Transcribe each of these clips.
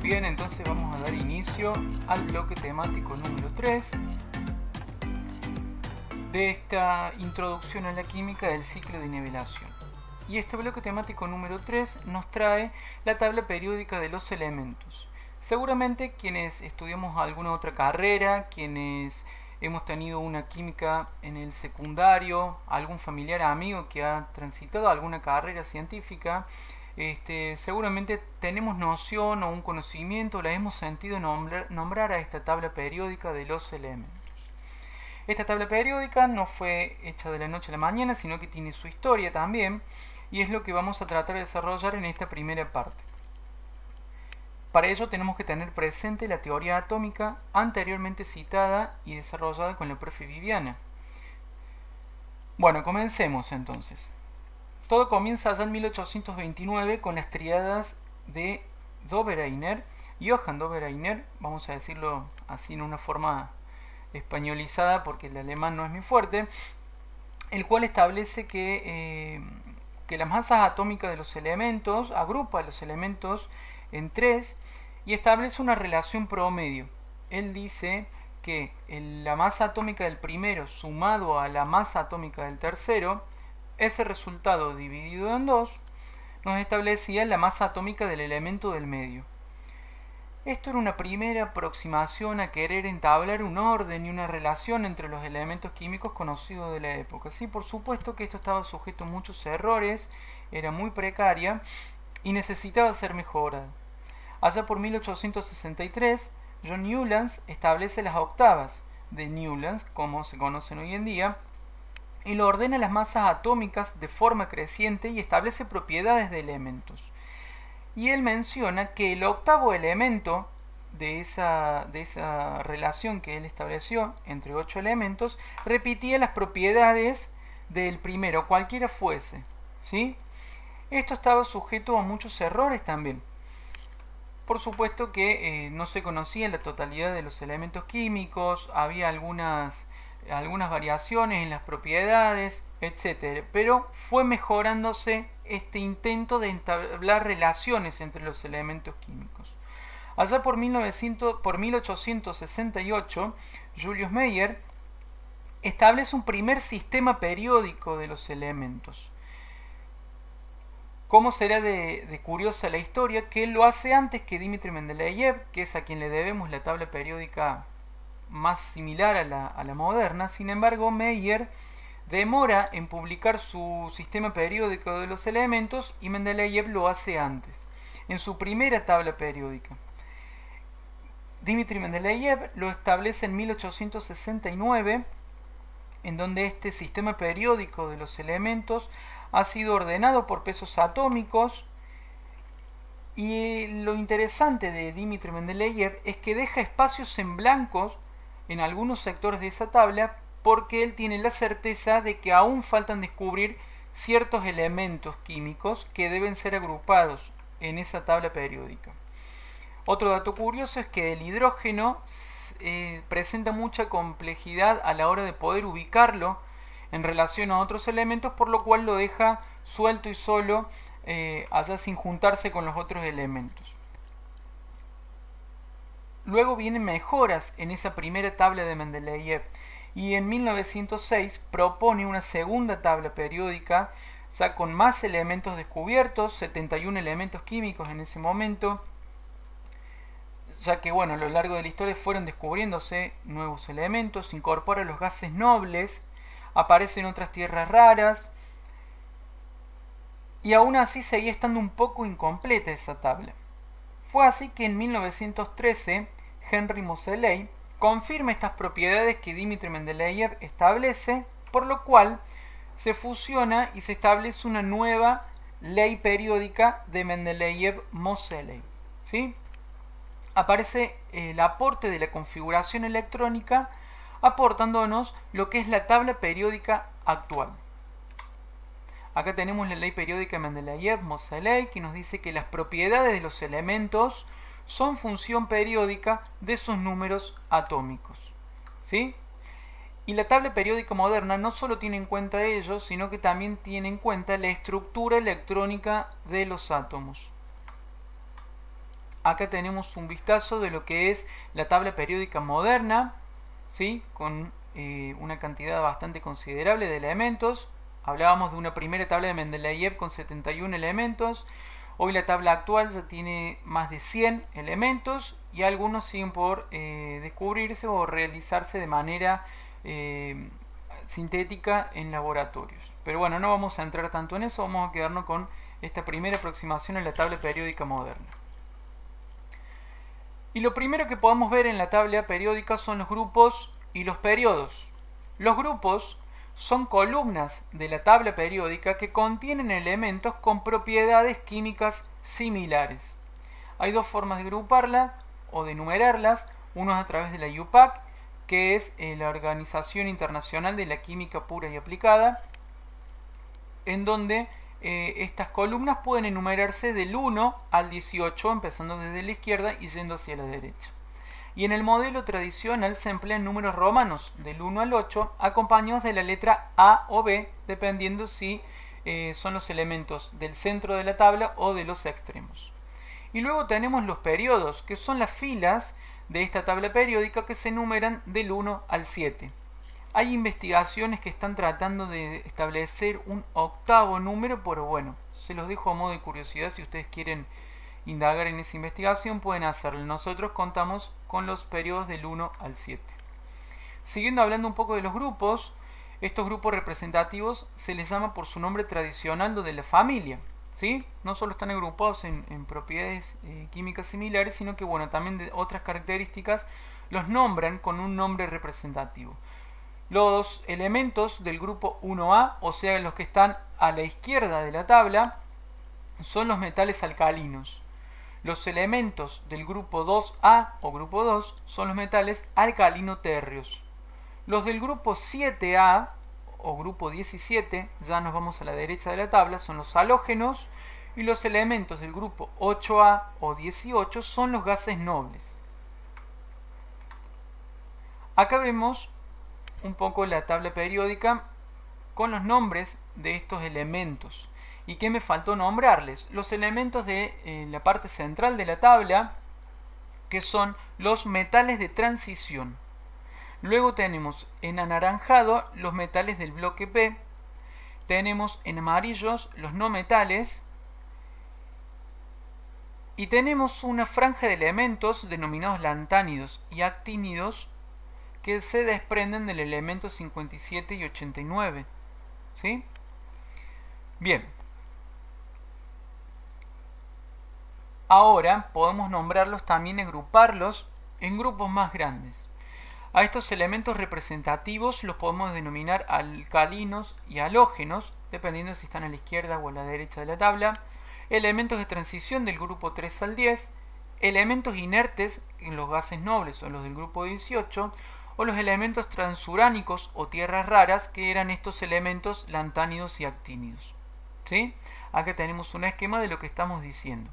Bien, entonces vamos a dar inicio al bloque temático número 3 de esta introducción a la química del ciclo de nivelación. Y este bloque temático número 3 nos trae la tabla periódica de los elementos. Seguramente quienes estudiamos alguna otra carrera, quienes hemos tenido una química en el secundario, algún familiar amigo que ha transitado alguna carrera científica, seguramente tenemos noción o un conocimiento, la hemos sentido nombrar a esta tabla periódica de los elementos. Esta tabla periódica no fue hecha de la noche a la mañana, sino que tiene su historia también, y es lo que vamos a tratar de desarrollar en esta primera parte. Para ello tenemos que tener presente la teoría atómica anteriormente citada y desarrollada con la profe Viviana. Bueno, comencemos entonces. Todo comienza allá en 1829 con las triadas de Dobereiner, Johann Dobereiner, vamos a decirlo así en una forma españolizada porque el alemán no es muy fuerte, el cual establece que las masas atómicas de los elementos, agrupa los elementos en tres y establece una relación promedio. Él dice que la masa atómica del primero sumado a la masa atómica del tercero, ese resultado dividido en dos, nos establecía la masa atómica del elemento del medio. Esto era una primera aproximación a querer entablar un orden y una relación entre los elementos químicos conocidos de la época. Sí, por supuesto que esto estaba sujeto a muchos errores, era muy precaria y necesitaba ser mejorada. Allá por 1863, John Newlands establece las octavas de Newlands, como se conocen hoy en día, y lo ordena las masas atómicas de forma creciente y establece propiedades de elementos. Y él menciona que el octavo elemento de esa relación que él estableció entre 8 elementos repetía las propiedades del primero, cualquiera fuese, ¿sí? Esto estaba sujeto a muchos errores también. Por supuesto que no se conocía la totalidad de los elementos químicos, había algunas variaciones en las propiedades, etc. Pero fue mejorándose este intento de entablar relaciones entre los elementos químicos. Allá por 1868, Julius Meyer establece un primer sistema periódico de los elementos. ¿Cómo será de curiosa la historia? Que él lo hace antes que Dmitri Mendeleev, que es a quien le debemos la tabla periódica más similar a la moderna. Sin embargo, Meyer demora en publicar su sistema periódico de los elementos y Mendeleev lo hace antes, en su primera tabla periódica. Dmitri Mendeleev lo establece en 1869, en donde este sistema periódico de los elementos ha sido ordenado por pesos atómicos. Y lo interesante de Dmitri Mendeleev es que deja espacios en blancos en algunos sectores de esa tabla porque él tiene la certeza de que aún faltan descubrir ciertos elementos químicos que deben ser agrupados en esa tabla periódica. Otro dato curioso es que el hidrógeno presenta mucha complejidad a la hora de poder ubicarlo en relación a otros elementos, por lo cual lo deja suelto y solo allá sin juntarse con los otros elementos. Luego vienen mejoras en esa primera tabla de Mendeleev y en 1906 propone una segunda tabla periódica ya con más elementos descubiertos, 71 elementos químicos en ese momento, ya que bueno, a lo largo de la historia fueron descubriéndose nuevos elementos, incorpora los gases nobles, aparecen otras tierras raras y aún así seguía estando un poco incompleta esa tabla. Fue así que en 1913 Henry Moseley confirma estas propiedades que Dmitri Mendeleev establece, por lo cual se fusiona y se establece una nueva ley periódica de Mendeleev-Moseley, ¿sí? Aparece el aporte de la configuración electrónica aportándonos lo que es la tabla periódica actual. Acá tenemos la ley periódica de Mendeleev-Moseley que nos dice que las propiedades de los elementos son función periódica de sus números atómicos, ¿sí? Y la tabla periódica moderna no solo tiene en cuenta ello, sino que también tiene en cuenta la estructura electrónica de los átomos. acá tenemos un vistazo de lo que es la tabla periódica moderna, ¿sí? Con una cantidad bastante considerable de elementos. Hablábamos de una primera tabla de Mendeleev con 71 elementos. Hoy la tabla actual ya tiene más de 100 elementos y algunos siguen por descubrirse o realizarse de manera sintética en laboratorios. Pero bueno, no vamos a entrar tanto en eso, vamos a quedarnos con esta primera aproximación a la tabla periódica moderna. Y lo primero que podemos ver en la tabla periódica son los grupos y los periodos. Los grupos son columnas de la tabla periódica que contienen elementos con propiedades químicas similares. Hay dos formas de agruparlas o de enumerarlas. Uno es a través de la IUPAC, que es la Organización Internacional de la Química Pura y Aplicada, en donde estas columnas pueden enumerarse del 1 al 18, empezando desde la izquierda y yendo hacia la derecha. Y en el modelo tradicional se emplean números romanos del 1 al 8, acompañados de la letra A o B, dependiendo si son los elementos del centro de la tabla o de los extremos. Y luego tenemos los periodos, que son las filas de esta tabla periódica que se enumeran del 1 al 7. Hay investigaciones que están tratando de establecer un octavo número, pero bueno, se los dejo a modo de curiosidad. Si ustedes quieren indagar en esa investigación, pueden hacerlo. Nosotros contamos con los periodos del 1 al 7. Siguiendo hablando un poco de los grupos, estos grupos representativos se les llama por su nombre tradicional de la familia, ¿sí? No solo están agrupados en propiedades químicas similares, sino que bueno, también de otras características los nombran con un nombre representativo. Los elementos del grupo 1A, o sea, los que están a la izquierda de la tabla, son los metales alcalinos. Los elementos del grupo 2A o grupo 2 son los metales alcalino-térreos. Los del grupo 7A o grupo 17, ya nos vamos a la derecha de la tabla, son los halógenos, y los elementos del grupo 8A o 18 son los gases nobles. Acá vemos un poco la tabla periódica con los nombres de estos elementos. ¿Y qué me faltó nombrarles? Los elementos de la parte central de la tabla, que son los metales de transición. Luego tenemos en anaranjado los metales del bloque P. Tenemos en amarillos los no metales. Y tenemos una franja de elementos denominados lantánidos y actínidos que se desprenden del elemento 57 y 89. ¿Sí? Bien. Ahora podemos nombrarlos también y agruparlos en grupos más grandes. A estos elementos representativos los podemos denominar alcalinos y halógenos, dependiendo si están a la izquierda o a la derecha de la tabla. Elementos de transición del grupo 3 al 10. Elementos inertes en los gases nobles o los del grupo 18. O los elementos transuránicos o tierras raras, que eran estos elementos lantánidos y actínidos. ¿Sí? Acá tenemos un esquema de lo que estamos diciendo.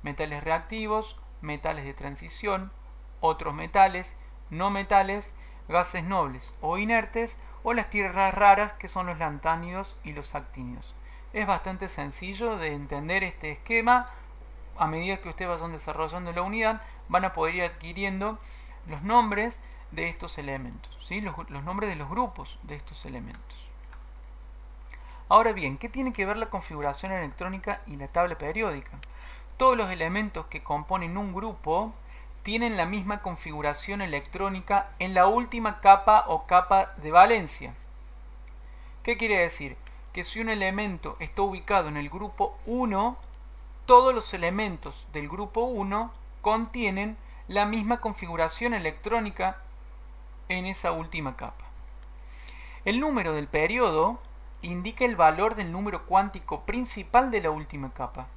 Metales reactivos, metales de transición, otros metales, no metales, gases nobles o inertes, o las tierras raras, que son los lantánidos y los actínidos. Es bastante sencillo de entender este esquema. A medida que ustedes vayan desarrollando la unidad, van a poder ir adquiriendo los nombres de estos elementos, ¿sí? Los nombres de los grupos de estos elementos. Ahora bien, ¿qué tiene que ver la configuración electrónica y la tabla periódica? Todos los elementos que componen un grupo tienen la misma configuración electrónica en la última capa o capa de valencia. ¿Qué quiere decir? Que si un elemento está ubicado en el grupo 1, todos los elementos del grupo 1 contienen la misma configuración electrónica en esa última capa. El número del periodo indica el valor del número cuántico principal de la última capa.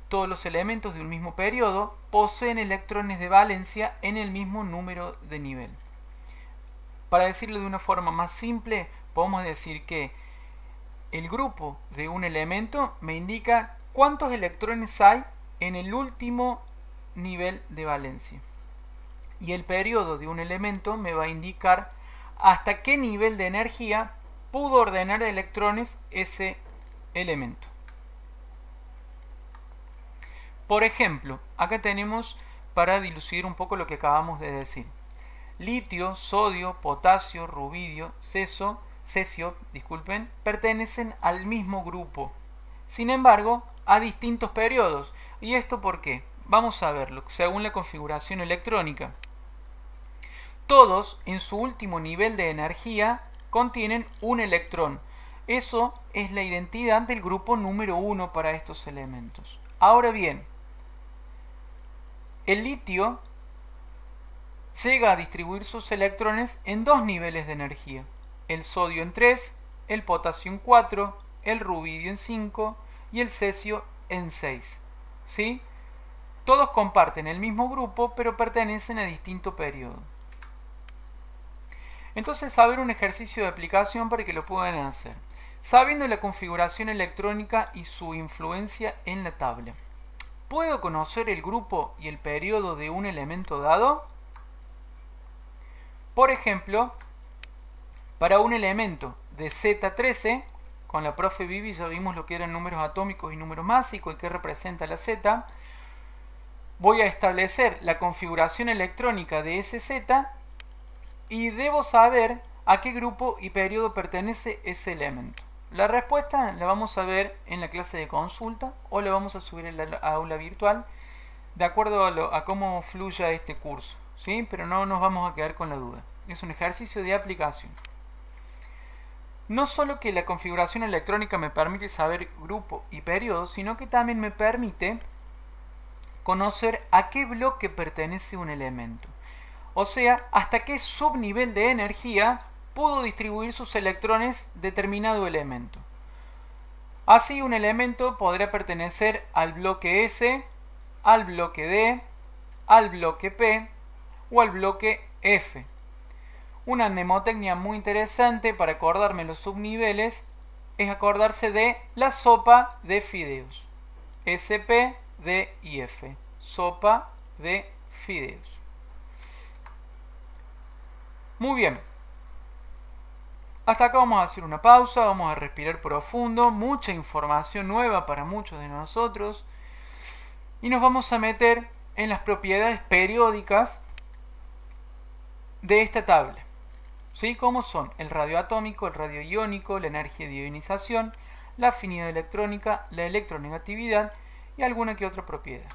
Todos los elementos de un mismo periodo poseen electrones de valencia en el mismo número de nivel. Para decirlo de una forma más simple, podemos decir que el grupo de un elemento me indica cuántos electrones hay en el último nivel de valencia. Y el periodo de un elemento me va a indicar hasta qué nivel de energía pudo ordenar electrones ese elemento. Por ejemplo, acá tenemos, para dilucidar un poco lo que acabamos de decir, litio, sodio, potasio, rubidio, cesio, pertenecen al mismo grupo. Sin embargo, a distintos periodos. ¿Y esto por qué? Vamos a verlo, según la configuración electrónica. Todos, en su último nivel de energía, contienen un electrón. Eso es la identidad del grupo número 1 para estos elementos. Ahora bien, el litio llega a distribuir sus electrones en dos niveles de energía. El sodio en 3, el potasio en 4, el rubidio en 5 y el cesio en 6. ¿Sí? Todos comparten el mismo grupo, pero pertenecen a distinto periodo. Entonces, a ver un ejercicio de aplicación para que lo puedan hacer. Sabiendo la configuración electrónica y su influencia en la tabla, ¿puedo conocer el grupo y el periodo de un elemento dado? Por ejemplo, para un elemento de Z13, con la profe Vivi ya vimos lo que eran números atómicos y números másicos y qué representa la Z. Voy a establecer la configuración electrónica de ese Z y debo saber a qué grupo y periodo pertenece ese elemento. La respuesta la vamos a ver en la clase de consulta o la vamos a subir en la aula virtual de acuerdo a cómo fluya este curso, ¿sí? Pero no nos vamos a quedar con la duda. Es un ejercicio de aplicación. No solo que la configuración electrónica me permite saber grupo y periodo, sino que también me permite conocer a qué bloque pertenece un elemento. O sea, hasta qué subnivel de energía pudo distribuir sus electrones determinado elemento. Así, un elemento podrá pertenecer al bloque S, al bloque D, al bloque P o al bloque F. Una mnemotecnia muy interesante para acordarme los subniveles es acordarse de la sopa de fideos. SP, D y F. Sopa de fideos. Muy bien. Hasta acá vamos a hacer una pausa, vamos a respirar profundo, mucha información nueva para muchos de nosotros y nos vamos a meter en las propiedades periódicas de esta tabla. ¿Sí? Como son el radio atómico, el radio iónico, la energía de ionización, la afinidad electrónica, la electronegatividad y alguna que otra propiedad.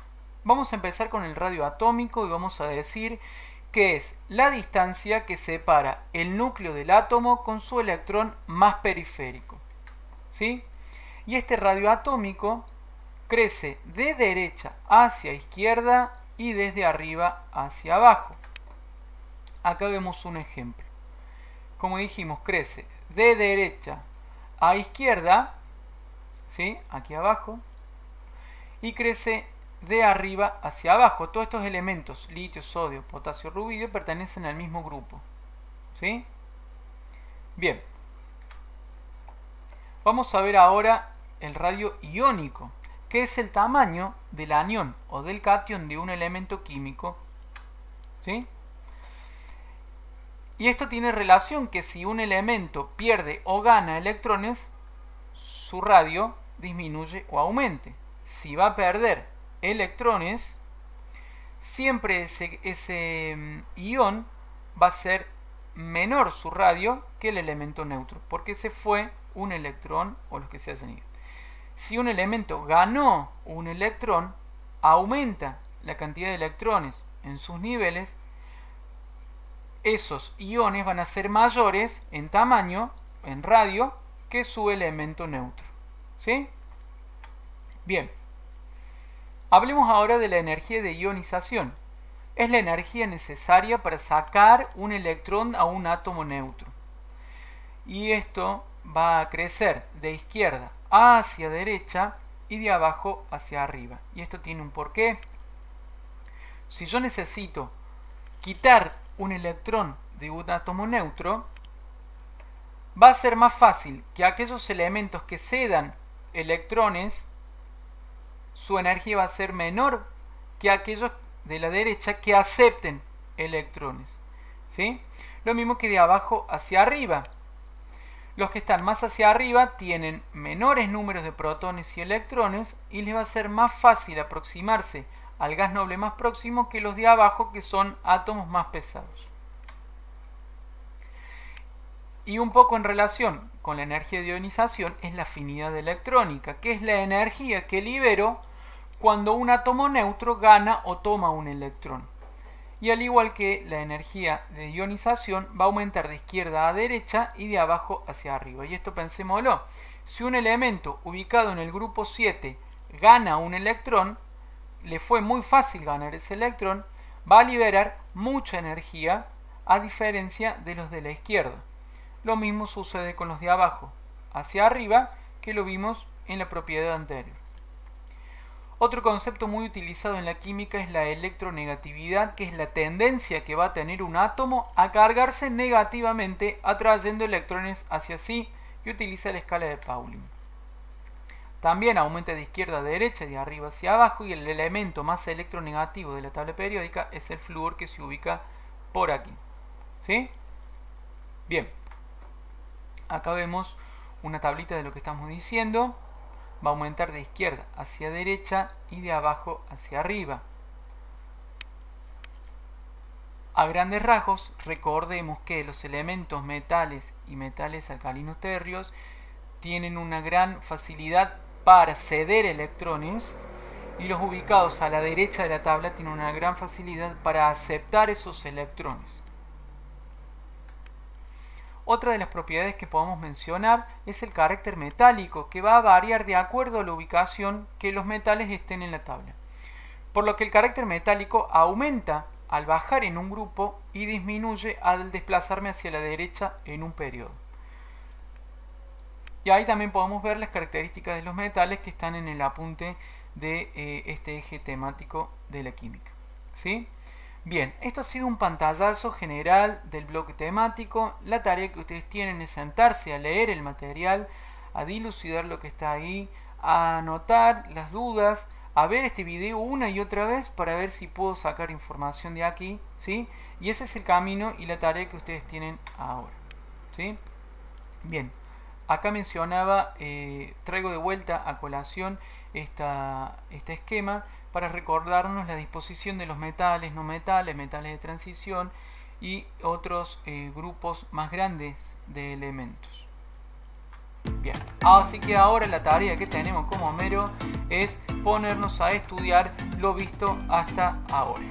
Vamos a empezar con el radio atómico y vamos a decir que es la distancia que separa el núcleo del átomo con su electrón más periférico. ¿Sí? Y este radio atómico crece de derecha hacia izquierda y desde arriba hacia abajo. Acá vemos un ejemplo. Como dijimos, crece de derecha a izquierda, ¿sí? Aquí abajo, y crece de arriba hacia abajo. Todos estos elementos, litio, sodio, potasio, rubidio, pertenecen al mismo grupo. ¿Sí? Bien. Vamos a ver ahora el radio iónico, que es el tamaño del anión o del catión de un elemento químico. ¿Sí? Y esto tiene relación que si un elemento pierde o gana electrones, su radio disminuye o aumente. Si va a perder electrones, siempre ese ion va a ser menor su radio que el elemento neutro, porque se fue un electrón o los que se hayan ido. Si un elemento ganó un electrón, aumenta la cantidad de electrones en sus niveles, esos iones van a ser mayores en tamaño, en radio, que su elemento neutro. ¿Sí? Bien. Hablemos ahora de la energía de ionización. Es la energía necesaria para sacar un electrón a un átomo neutro. Y esto va a crecer de izquierda hacia derecha y de abajo hacia arriba. Y esto tiene un porqué. Si yo necesito quitar un electrón de un átomo neutro, va a ser más fácil que aquellos elementos que cedan electrones, su energía va a ser menor que aquellos de la derecha que acepten electrones. ¿Sí? Lo mismo que de abajo hacia arriba. Los que están más hacia arriba tienen menores números de protones y electrones y les va a ser más fácil aproximarse al gas noble más próximo que los de abajo, que son átomos más pesados. Y un poco en relación con la energía de ionización es la afinidad electrónica, que es la energía que libero cuando un átomo neutro gana o toma un electrón. Y al igual que la energía de ionización va a aumentar de izquierda a derecha y de abajo hacia arriba. Y esto pensémoslo. Si un elemento ubicado en el grupo 7 gana un electrón, le fue muy fácil ganar ese electrón, va a liberar mucha energía a diferencia de los de la izquierda. Lo mismo sucede con los de abajo hacia arriba, que lo vimos en la propiedad anterior. Otro concepto muy utilizado en la química es la electronegatividad, que es la tendencia que va a tener un átomo a cargarse negativamente atrayendo electrones hacia sí, que utiliza la escala de Pauling. También aumenta de izquierda a derecha, de arriba hacia abajo, y el elemento más electronegativo de la tabla periódica es el flúor, que se ubica por aquí. ¿Sí? Bien. Acá vemos una tablita de lo que estamos diciendo. Va a aumentar de izquierda hacia derecha y de abajo hacia arriba. A grandes rasgos, recordemos que los elementos metales y metales alcalinos térreos tienen una gran facilidad para ceder electrones, y los ubicados a la derecha de la tabla tienen una gran facilidad para aceptar esos electrones. Otra de las propiedades que podemos mencionar es el carácter metálico, que va a variar de acuerdo a la ubicación que los metales estén en la tabla. Por lo que el carácter metálico aumenta al bajar en un grupo y disminuye al desplazarme hacia la derecha en un periodo. Y ahí también podemos ver las características de los metales que están en el apunte de este eje temático de la química. ¿Sí? Bien, esto ha sido un pantallazo general del bloque temático. La tarea que ustedes tienen es sentarse a leer el material, a dilucidar lo que está ahí, a anotar las dudas, a ver este video una y otra vez para ver si puedo sacar información de aquí, ¿sí? Y ese es el camino y la tarea que ustedes tienen ahora, ¿sí? Bien, acá mencionaba, traigo de vuelta a colación este esquema para recordarnos la disposición de los metales, no metales, metales de transición y otros grupos más grandes de elementos. Bien, así que ahora la tarea que tenemos como mero es ponernos a estudiar lo visto hasta ahora.